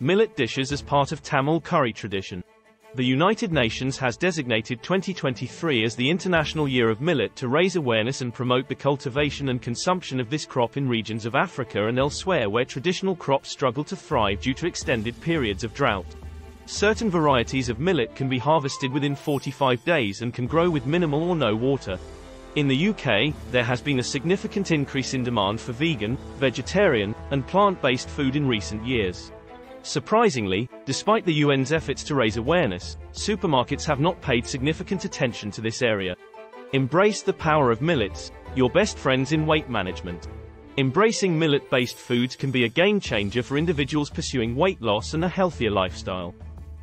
Millet dishes as part of Tamil curry tradition. The United Nations has designated 2023 as the International Year of Millet to raise awareness and promote the cultivation and consumption of this crop in regions of Africa and elsewhere where traditional crops struggle to thrive due to extended periods of drought. Certain varieties of millet can be harvested within 45 days and can grow with minimal or no water. In the UK, there has been a significant increase in demand for vegan, vegetarian, and plant-based food in recent years. Surprisingly, despite the UN's efforts to raise awareness, supermarkets have not paid significant attention to this area. Embrace the power of millets, your best friends in weight management. Embracing millet-based foods can be a game-changer for individuals pursuing weight loss and a healthier lifestyle.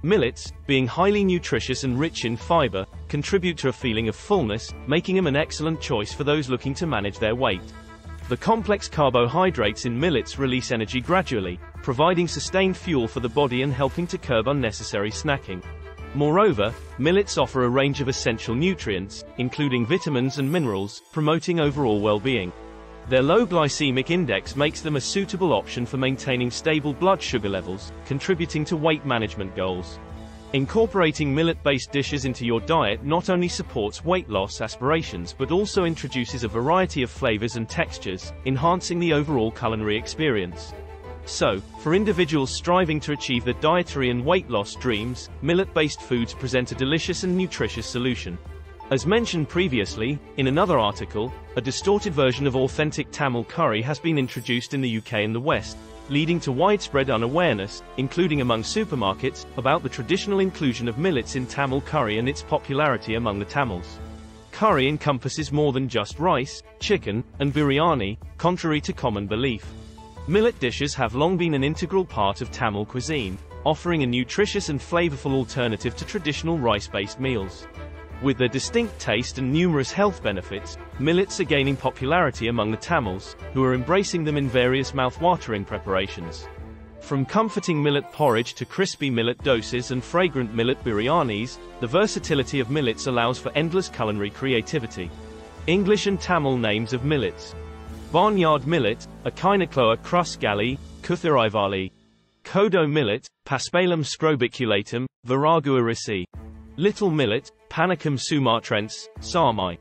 Millets, being highly nutritious and rich in fiber, contribute to a feeling of fullness, making them an excellent choice for those looking to manage their weight. The complex carbohydrates in millets release energy gradually, providing sustained fuel for the body and helping to curb unnecessary snacking. Moreover, millets offer a range of essential nutrients, including vitamins and minerals, promoting overall well-being. Their low glycemic index makes them a suitable option for maintaining stable blood sugar levels, contributing to weight management goals. Incorporating millet-based dishes into your diet not only supports weight loss aspirations but also introduces a variety of flavors and textures, enhancing the overall culinary experience. So, for individuals striving to achieve their dietary and weight loss dreams, millet-based foods present a delicious and nutritious solution. As mentioned previously, in another article, a distorted version of authentic Tamil curry has been introduced in the UK and the West, leading to widespread unawareness, including among supermarkets, about the traditional inclusion of millets in Tamil curry and its popularity among the Tamils. Curry encompasses more than just rice, chicken, and biryani, contrary to common belief. Millet dishes have long been an integral part of Tamil cuisine, offering a nutritious and flavorful alternative to traditional rice-based meals. With their distinct taste and numerous health benefits, millets are gaining popularity among the Tamils, who are embracing them in various mouth-watering preparations. From comforting millet porridge to crispy millet doses and fragrant millet biryanis, the versatility of millets allows for endless culinary creativity. English and Tamil names of millets. Barnyard millet, Echinocloa crusgalli, Kuthiraivali. Kodo millet, Paspalum scrobiculatum, Viragu arisi. Little millet, Panicum sumatrense, Sarmai.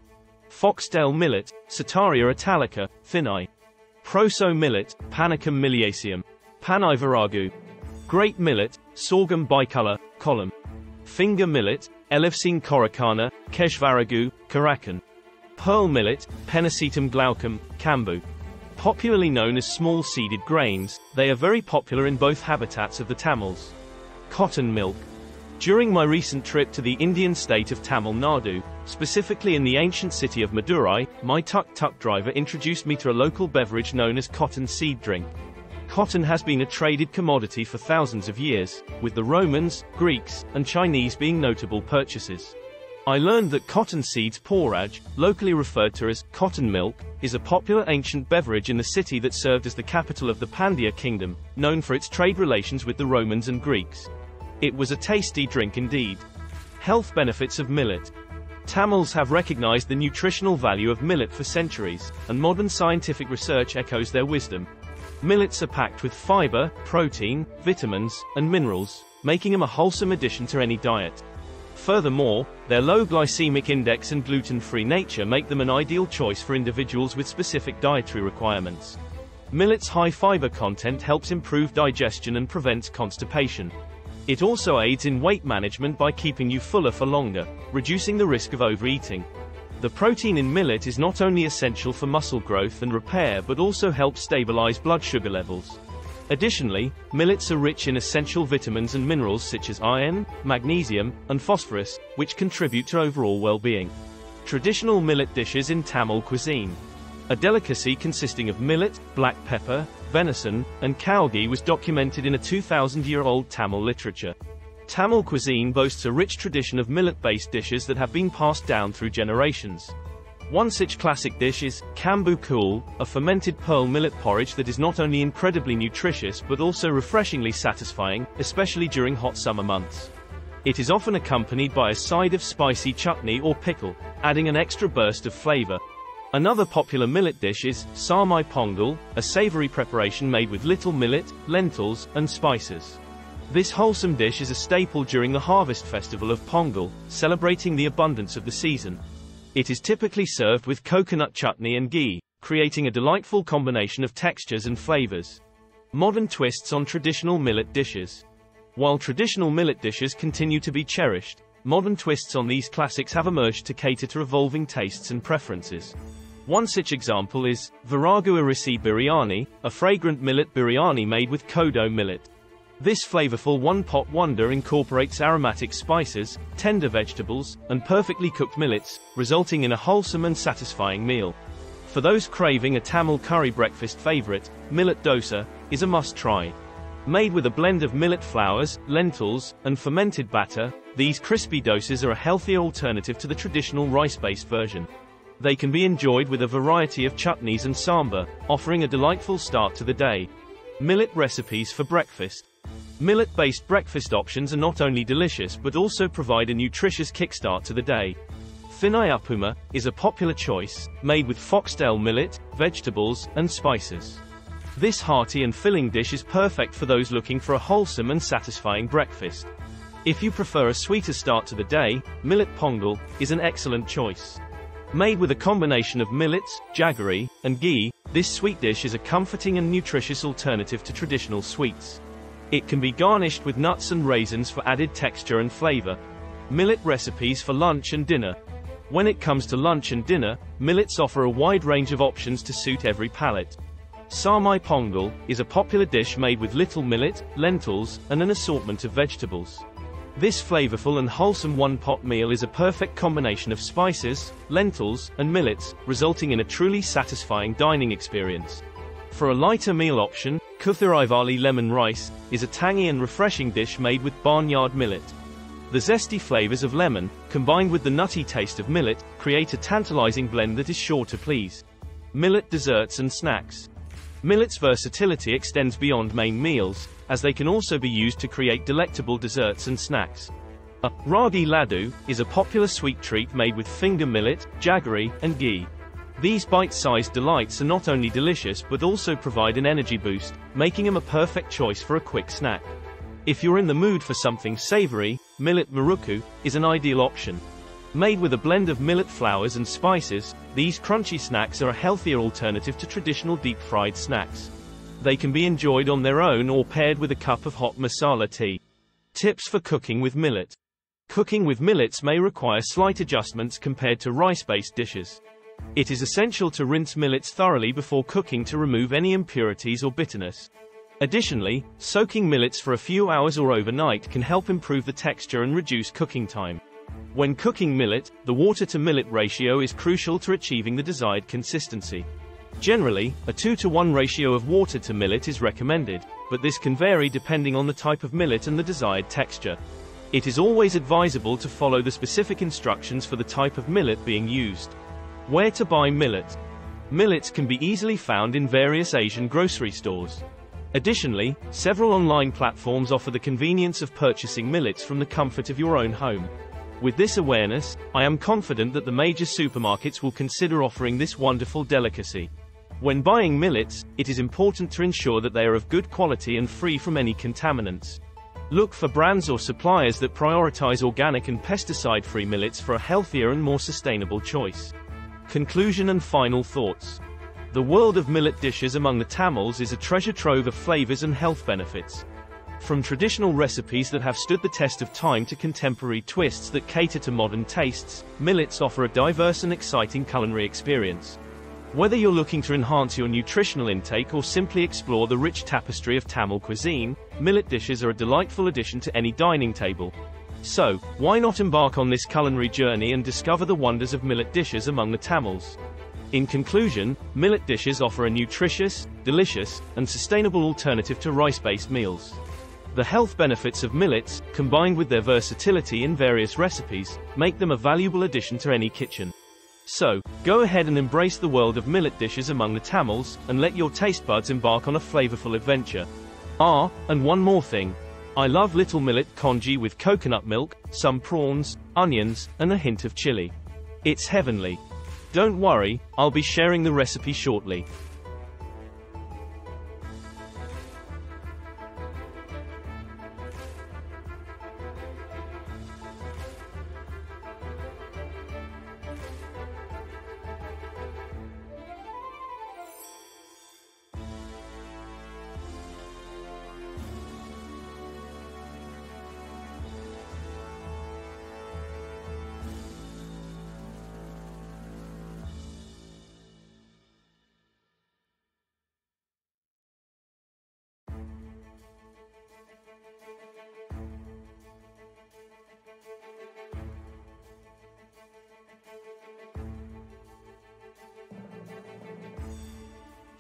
Foxtail millet, Setaria italica, Thinai. Proso millet, Panicum miliaceum. Panai viragu. Great millet, Sorghum bicolor, Column. Finger millet, Elefsine coracana, Keshvaragu, Karakan. Pearl millet, Pennisetum glaucum, Kambu. Popularly known as small-seeded grains, they are very popular in both habitats of the Tamils. Cotton milk. During my recent trip to the Indian state of Tamil Nadu, specifically in the ancient city of Madurai, my tuk-tuk driver introduced me to a local beverage known as cotton seed drink. Cotton has been a traded commodity for thousands of years, with the Romans, Greeks, and Chinese being notable purchasers. I learned that cotton seeds porridge, locally referred to as cotton milk, is a popular ancient beverage in the city that served as the capital of the Pandya kingdom, known for its trade relations with the Romans and Greeks. It was a tasty drink indeed. Health benefits of millet. Tamils have recognized the nutritional value of millet for centuries, and modern scientific research echoes their wisdom. Millets are packed with fiber, protein, vitamins, and minerals, making them a wholesome addition to any diet. Furthermore, their low glycemic index and gluten-free nature make them an ideal choice for individuals with specific dietary requirements. Millet's high fiber content helps improve digestion and prevents constipation. It also aids in weight management by keeping you fuller for longer, reducing the risk of overeating. The protein in millet is not only essential for muscle growth and repair but also helps stabilize blood sugar levels. Additionally, millets are rich in essential vitamins and minerals such as iron, magnesium, and phosphorus, which contribute to overall well-being. Traditional millet dishes in Tamil cuisine. A delicacy consisting of millet, black pepper, venison, and cow ghee was documented in a 2,000-year-old Tamil literature. Tamil cuisine boasts a rich tradition of millet-based dishes that have been passed down through generations. One such classic dish is Kambu Kool, a fermented pearl millet porridge that is not only incredibly nutritious but also refreshingly satisfying, especially during hot summer months. It is often accompanied by a side of spicy chutney or pickle, adding an extra burst of flavor. Another popular millet dish is Sarmai Pongal, a savory preparation made with little millet, lentils, and spices. This wholesome dish is a staple during the harvest festival of Pongal, celebrating the abundance of the season. It is typically served with coconut chutney and ghee, creating a delightful combination of textures and flavors. Modern twists on traditional millet dishes. While traditional millet dishes continue to be cherished, modern twists on these classics have emerged to cater to evolving tastes and preferences. One such example is Viragu Arisi Biryani, a fragrant millet biryani made with kodo millet. This flavorful one-pot wonder incorporates aromatic spices, tender vegetables, and perfectly cooked millets, resulting in a wholesome and satisfying meal. For those craving a Tamil curry breakfast favorite, millet dosa is a must-try. Made with a blend of millet flours, lentils, and fermented batter, these crispy dosas are a healthier alternative to the traditional rice-based version. They can be enjoyed with a variety of chutneys and sambar, offering a delightful start to the day. Millet recipes for breakfast. Millet-based breakfast options are not only delicious but also provide a nutritious kickstart to the day. Thinai Upuma is a popular choice, made with foxtail millet, vegetables, and spices. This hearty and filling dish is perfect for those looking for a wholesome and satisfying breakfast. If you prefer a sweeter start to the day, millet pongal is an excellent choice. Made with a combination of millets, jaggery, and ghee, this sweet dish is a comforting and nutritious alternative to traditional sweets. It can be garnished with nuts and raisins for added texture and flavor. Millet recipes for lunch and dinner. When it comes to lunch and dinner, millets offer a wide range of options to suit every palate. Samai pongal is a popular dish made with little millet, lentils, and an assortment of vegetables. This flavorful and wholesome one-pot meal is a perfect combination of spices, lentils, and millets, resulting in a truly satisfying dining experience. For a lighter meal option, Kuthiraivali lemon rice is a tangy and refreshing dish made with barnyard millet. The zesty flavors of lemon, combined with the nutty taste of millet, create a tantalizing blend that is sure to please. Millet desserts and snacks. Millet's versatility extends beyond main meals, as they can also be used to create delectable desserts and snacks. A ragi laddu is a popular sweet treat made with finger millet, jaggery, and ghee. These bite-sized delights are not only delicious but also provide an energy boost, making them a perfect choice for a quick snack. If you're in the mood for something savory, millet muruku is an ideal option. Made with a blend of millet flours and spices, these crunchy snacks are a healthier alternative to traditional deep-fried snacks. They can be enjoyed on their own or paired with a cup of hot masala tea. Tips for cooking with millet. Cooking with millets may require slight adjustments compared to rice-based dishes. It is essential to rinse millets thoroughly before cooking to remove any impurities or bitterness. Additionally, soaking millets for a few hours or overnight can help improve the texture and reduce cooking time. When cooking millet, the water-to-millet ratio is crucial to achieving the desired consistency. Generally, a 2-to-1 ratio of water to millet is recommended, but this can vary depending on the type of millet and the desired texture. It is always advisable to follow the specific instructions for the type of millet being used. Where to buy millet? Millets can be easily found in various Asian grocery stores. Additionally, several online platforms offer the convenience of purchasing millets from the comfort of your own home. With this awareness, I am confident that the major supermarkets will consider offering this wonderful delicacy. When buying millets, it is important to ensure that they are of good quality and free from any contaminants. Look for brands or suppliers that prioritize organic and pesticide-free millets for a healthier and more sustainable choice. Conclusion and final thoughts. The world of millet dishes among the Tamils is a treasure trove of flavors and health benefits. From traditional recipes that have stood the test of time to contemporary twists that cater to modern tastes, millets offer a diverse and exciting culinary experience. Whether you're looking to enhance your nutritional intake or simply explore the rich tapestry of Tamil cuisine, millet dishes are a delightful addition to any dining table. So, why not embark on this culinary journey and discover the wonders of millet dishes among the Tamils? In conclusion, millet dishes offer a nutritious, delicious, and sustainable alternative to rice-based meals. The health benefits of millets, combined with their versatility in various recipes, make them a valuable addition to any kitchen. So, go ahead and embrace the world of millet dishes among the Tamils, and let your taste buds embark on a flavorful adventure. And one more thing. I love little millet congee with coconut milk, some prawns, onions, and a hint of chili. It's heavenly. Don't worry, I'll be sharing the recipe shortly.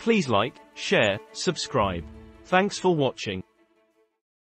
Please like, share, subscribe. Thanks for watching.